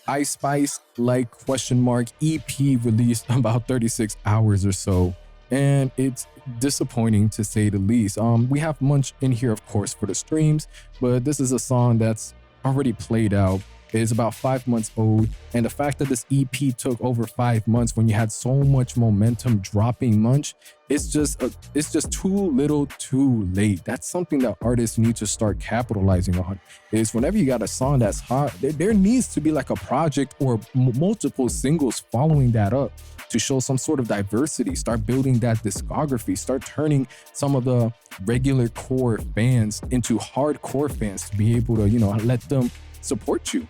Ice Spice like question mark EP released about 36 hours or so, and it's disappointing to say the least. We have Munch in here, of course, for the streams, but this is a song that's already played out. It's about 5 months old, and the fact that this EP took over 5 months when you had so much momentum dropping Munch, it's just too little, too late. That's something that artists need to start capitalizing on. Is whenever you got a song that's hot, there needs to be like a project or multiple singles following that up to show some sort of diversity. Start building that discography. Start turning some of the regular core fans into hardcore fans to be able to, let them support you.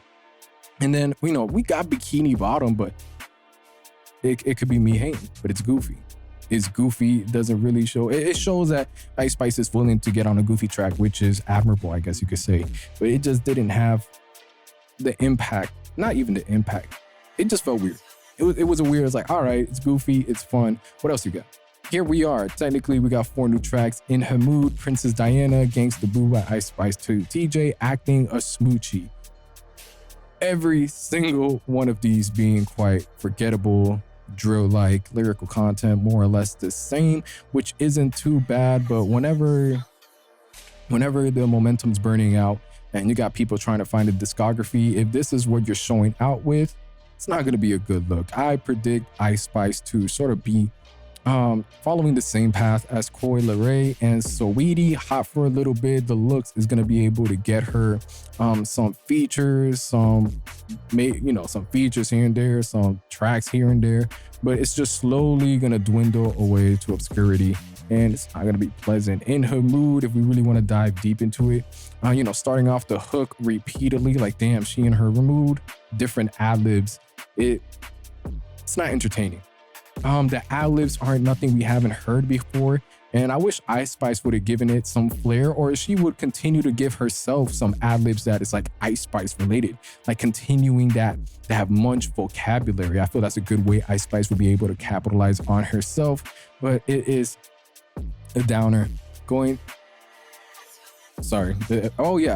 And then, we got Bikini Bottom, but it could be me hating, but it's goofy. It's goofy, doesn't really show. It shows that Ice Spice is willing to get on a goofy track, which is admirable, I guess you could say. But it just didn't have the impact, not even the impact. It just felt weird. It was a weird, it's like, all right, it's goofy, it's fun. What else you got? Here we are. Technically, we got 4 new tracks. In Her Mood, Princess Diana, Gangsta Boo by Ice Spice 2, TJ acting a smoochie. Every single one of these being quite forgettable, drill-like, lyrical content, more or less the same, which isn't too bad. But whenever the momentum's burning out and you got people trying to find a discography, if this is what you're showing out with, it's not going to be a good look. I predict Ice Spice to sort of be following the same path as Coi Leray and Saweetie. Hot for a little bit. The looks is going to be able to get her some features, some features here and there, some tracks here and there, but it's just slowly going to dwindle away to obscurity, and it's not going to be pleasant. In Her Mood, if we really want to dive deep into it, starting off the hook repeatedly, like, damn, she in her mood, different ad-libs, it's not entertaining. The ad-libs aren't nothing we haven't heard before, and I wish Ice Spice would have given it some flair, or she would continue to give herself some ad-libs that is like Ice Spice related, like continuing that to have Munch vocabulary. I feel that's a good way Ice Spice would be able to capitalize on herself, but it is a downer.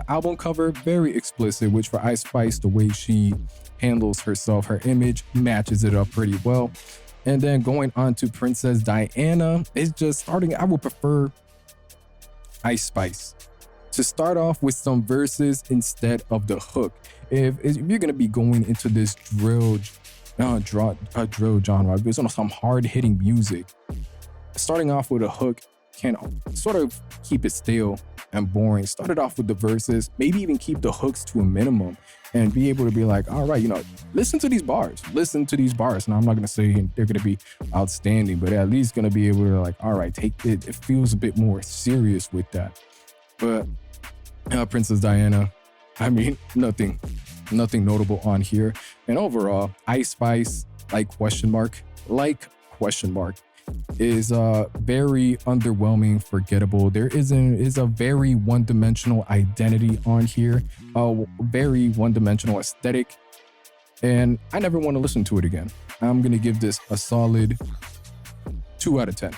Album cover, very explicit, which for Ice Spice, the way she handles herself, her image matches it up pretty well. And then going on to Princess Diana, it's just starting. I would prefer Ice Spice to start off with some verses instead of the hook. If you're gonna be going into this drill genre, based on some hard-hitting music, starting off with a hook can sort of keep it stale and boring. Start it off with the verses, maybe even keep the hooks to a minimum, and be able to be like, all right, listen to these bars. Now, I'm not going to say they're going to be outstanding, but at least going to be able to, like, all right, take it. It feels a bit more serious with that. But Princess Diana, I mean, nothing notable on here. And overall, Ice Spice, question mark, is very underwhelming, forgettable. There is a very one-dimensional identity on here, a very one-dimensional aesthetic, and I never want to listen to it again. I'm gonna give this a solid 2 out of 10.